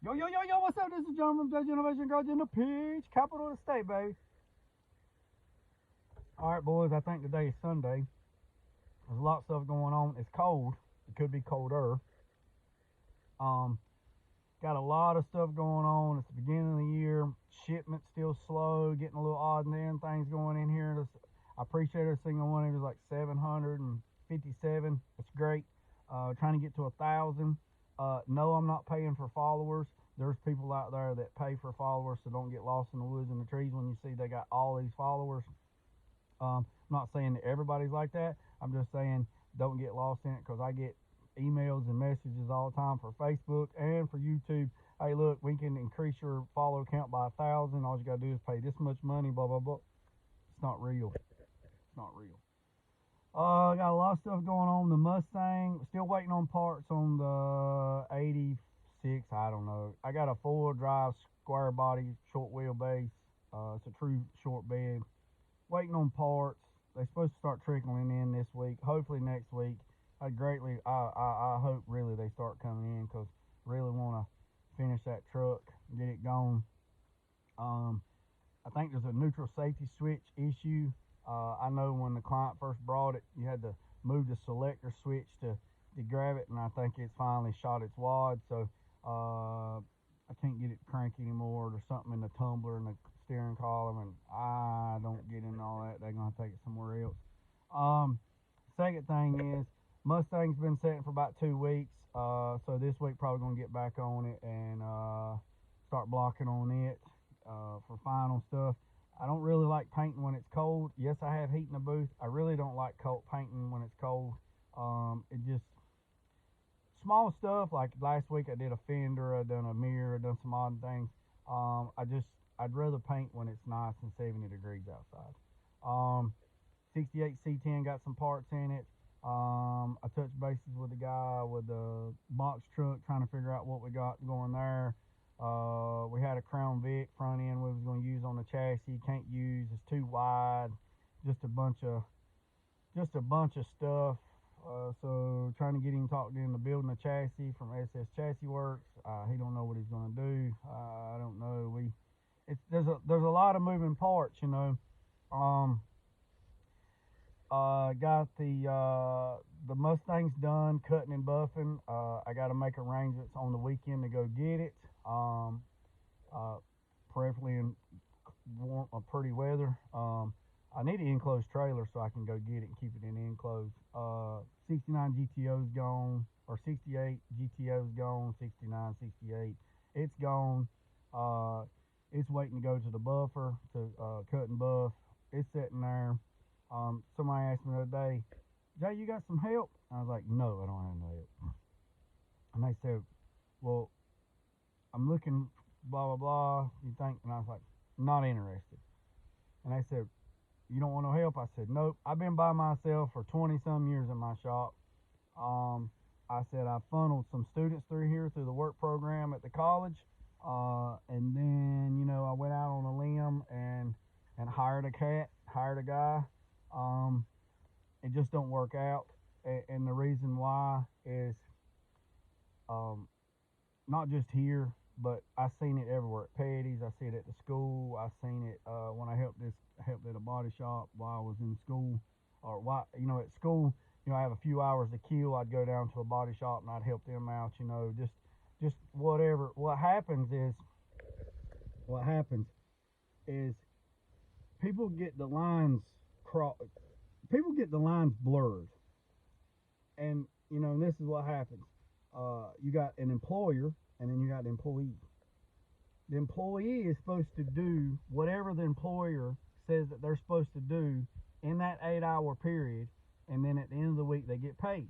Yo, what's up? This is John from Judge Innovation Garage in the Peach, capital of the state, baby. All right, boys, I think today is Sunday. There's a lot of stuff going on. It's cold. It could be colder. Um, got a lot of stuff going on. It's the beginning of the year. Shipment's still slow, getting a little odd and end things going in here. I appreciate every single one. It was like 757. It's great. Trying to get to 1,000. No, I'm not paying for followers. There's people out there that pay for followers, so don't get lost in the woods and the trees when you see they got all these followers. I'm not saying that everybody's like that. I'm just saying don't get lost in it, because I get emails and messages all the time for Facebook and for YouTube. Hey, look, we can increase your follower count by 1,000. All you got to do is pay this much money, blah, blah, blah. It's not real. It's not real. I got a lot of stuff going on. The Mustang, still waiting on parts on the 86. I don't know. I got a 4-wheel drive square body short wheelbase. It's a true short bed. Waiting on parts. They're supposed to start trickling in this week. Hopefully next week. I hope really they start coming in, because really want to finish that truck, get it going. I think there's a neutral safety switch issue. I know when the client first brought it, you had to move the selector switch to grab it, and I think it's finally shot its wad, so I can't get it crank anymore. There's something in the tumbler and the steering column, and I don't get into all that. They're going to take it somewhere else. Second thing is, Mustang's been sitting for about 2 weeks, so this week probably going to get back on it and start blocking on it for final stuff. I don't really like painting when it's cold. Yes, I have heat in the booth. I really don't like cold painting when it's cold. It just, small stuff, like last week I did a fender, I done a mirror, I done some odd things. I'd rather paint when it's nice and 70 degrees outside. 68 C10 got some parts in it. I touched bases with the guy with the box truck, trying to figure out what we got going there. We had a Crown Vic front end we was going to use on the chassis. Can't use, it's too wide. Just a bunch of stuff. So trying to get him talked into building a chassis from SS Chassis Works. He don't know what he's going to do. I don't know. There's a lot of moving parts, you know. Got the Mustangs done, cutting and buffing. I got to make arrangements on the weekend to go get it. Preferably in warm, pretty weather. I need an enclosed trailer so I can go get it and keep it in enclosed. 69 GTO's gone, or 68 GTO's gone, 69, 68. It's gone. It's waiting to go to the buffer to cut and buff. It's sitting there. Somebody asked me the other day, Jay, you got some help? I was like, no, I don't have no help. And they said, well, I'm looking, blah, blah, blah. You think? And I was like, not interested. And they said, you don't want no help? I said, nope. I've been by myself for 20 some years in my shop. I said, I funneled some students through here through the work program at the college. And then, you know, I went out on a limb and hired a guy. It just don't work out. And the reason why is, not just here, but I seen it everywhere. At Petty's, I see it at the school. I seen it when I helped at a body shop while I was in school, or at school. I have a few hours to kill. I'd go down to a body shop and I'd help them out. Just whatever. What happens is people get the lines blurred, and this is what happens. You got an employer, and then you got an employee. The employee is supposed to do whatever the employer says that they're supposed to do in that 8-hour period, and then at the end of the week they get paid.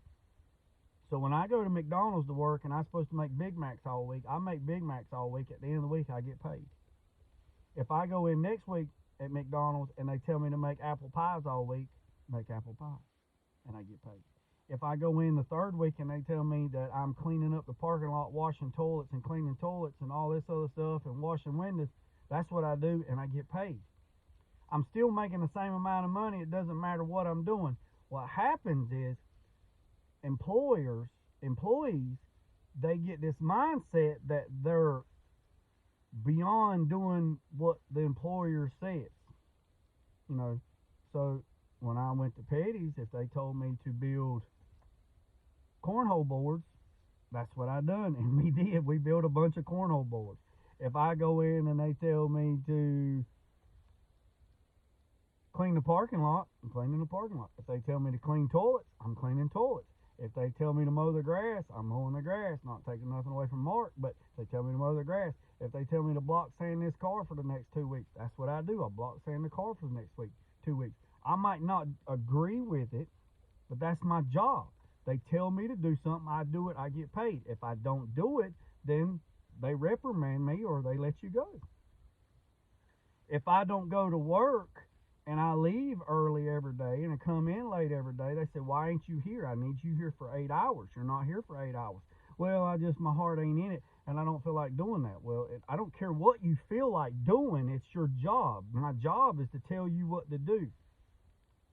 So when I go to McDonald's to work and I'm supposed to make Big Macs all week, I make Big Macs all week. At the end of the week I get paid. If I go in next week at McDonald's and they tell me to make apple pies all week, make apple pie, and I get paid. If I go in the third week and they tell me that I'm cleaning up the parking lot, washing toilets and cleaning toilets and all this other stuff and washing windows, that's what I do, and I get paid. I'm still making the same amount of money. It doesn't matter what I'm doing. What happens is employees they get this mindset that they're beyond doing what the employer says. You know, so when I went to Petty's, if they told me to build cornhole boards, that's what I done, and we did. We built a bunch of cornhole boards. If I go in and they tell me to clean the parking lot, I'm cleaning the parking lot. If they tell me to clean toilets, I'm cleaning toilets. If they tell me to mow the grass, I'm mowing the grass. Not taking nothing away from Mark, but if they tell me to mow the grass. If they tell me to block sand this car for the next 2 weeks, that's what I do. I block sand the car for the next week, 2 weeks. I might not agree with it, but that's my job. They tell me to do something, I do it, I get paid. If I don't do it, then they reprimand me or they let you go. If I don't go to work and I leave early every day and I come in late every day, they say, why ain't you here? I need you here for 8 hours. You're not here for 8 hours. Well, my heart ain't in it and I don't feel like doing that. Well, I don't care what you feel like doing. It's your job. My job is to tell you what to do.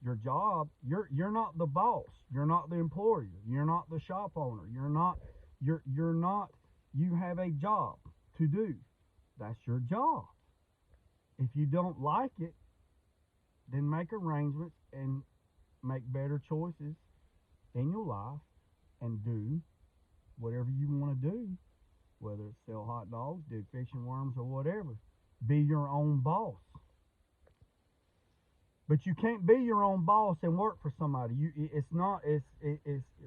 Your job, you're not the boss. You're not the employer. You're not the shop owner. You're not, you have a job to do. That's your job. If you don't like it, then make arrangements and make better choices in your life and do whatever you want to do, whether it's sell hot dogs, do fish and worms, or whatever. Be your own boss. But you can't be your own boss and work for somebody.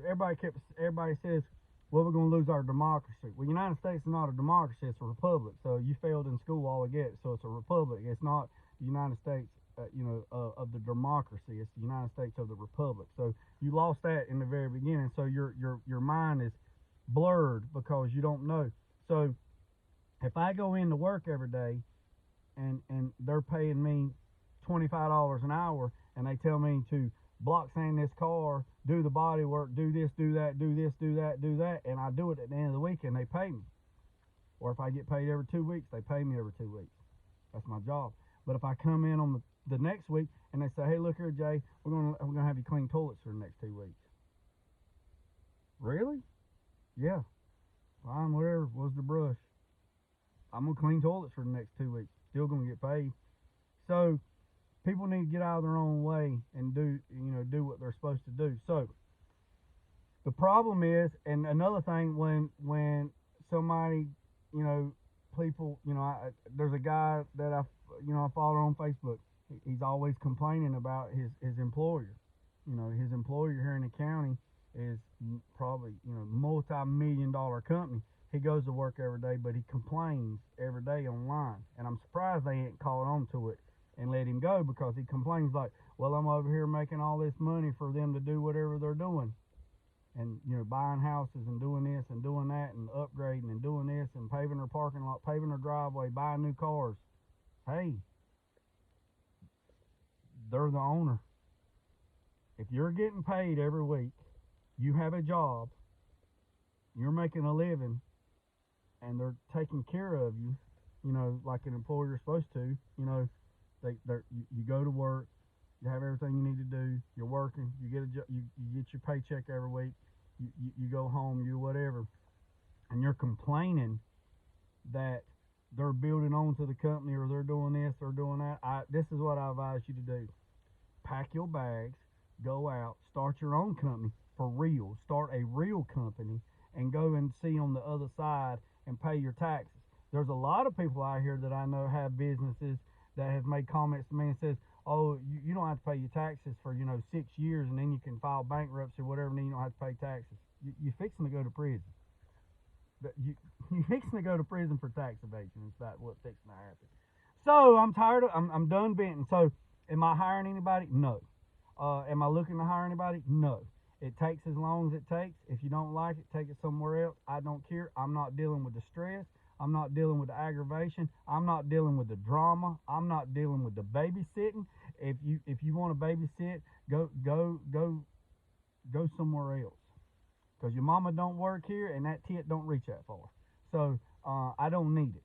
Everybody says, well, we're going to lose our democracy. Well, the United States is not a democracy, it's a republic. So you failed in school all again. So it's a republic. It's not the United States, of the democracy. It's the United States of the republic. So you lost that in the very beginning. So your mind is blurred because you don't know. So if I go into work every day and they're paying me $25 an hour and they tell me to block sand this car, do the body work, do this, do that, do this, do that, do that, and I do it at the end of the week and they pay me. Or if I get paid every 2 weeks, they pay me every 2 weeks. That's my job. But if I come in on the next week and they say, hey, look here, Jay, we're gonna have you clean toilets for the next 2 weeks. Really? Yeah. Fine, whatever. What's the brush? I'm gonna clean toilets for the next 2 weeks. Still gonna get paid. So people need to get out of their own way and do what they're supposed to do. So the problem is, and another thing, when somebody, people, there's a guy that I follow on Facebook. He's always complaining about his employer. His employer here in the county is probably, multi-million-dollar company. He goes to work every day, but he complains every day online. And I'm surprised they ain't caught on to it and let him go, because he complains like, well, I'm over here making all this money for them to do whatever they're doing. And, buying houses and doing this and doing that and upgrading and doing this and paving their parking lot, paving their driveway, buying new cars. Hey, they're the owner. If you're getting paid every week, you have a job, you're making a living, and they're taking care of you, like an employer is supposed to, you go to work, you have everything you need to do, you're working, you get your paycheck every week, you go home, you whatever, and you're complaining that they're building onto the company or they're doing this or doing that. This is what I advise you to do. Pack your bags, go out, start your own company for real. Start a real company and go and see on the other side and pay your taxes. There's a lot of people out here that I know have businesses that have made comments to me and says, oh, you don't have to pay your taxes for, 6 years and then you can file bankruptcy or whatever and then you don't have to pay taxes. You're fixing to go to prison. You're fixing to go to prison for tax evasion. It's about what's fixing to happen. So I'm tired I'm done venting. So am I hiring anybody? No. Am I looking to hire anybody? No. It takes as long as it takes. If you don't like it, take it somewhere else. I don't care. I'm not dealing with the stress. I'm not dealing with the aggravation. I'm not dealing with the drama. I'm not dealing with the babysitting. If you want to babysit, go somewhere else. Because your mama don't work here and that tit don't reach that far. So I don't need it.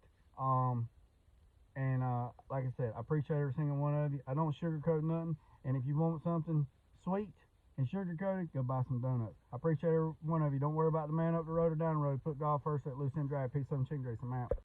Like I said, I appreciate every single one of you. I don't sugarcoat nothing. And if you want something sweet and sugar coated, go buy some donuts. I appreciate every one of you. Don't worry about the man up the road or down the road. Put God first at Loose End Drive. Peace, son, chicken grease. I'm out.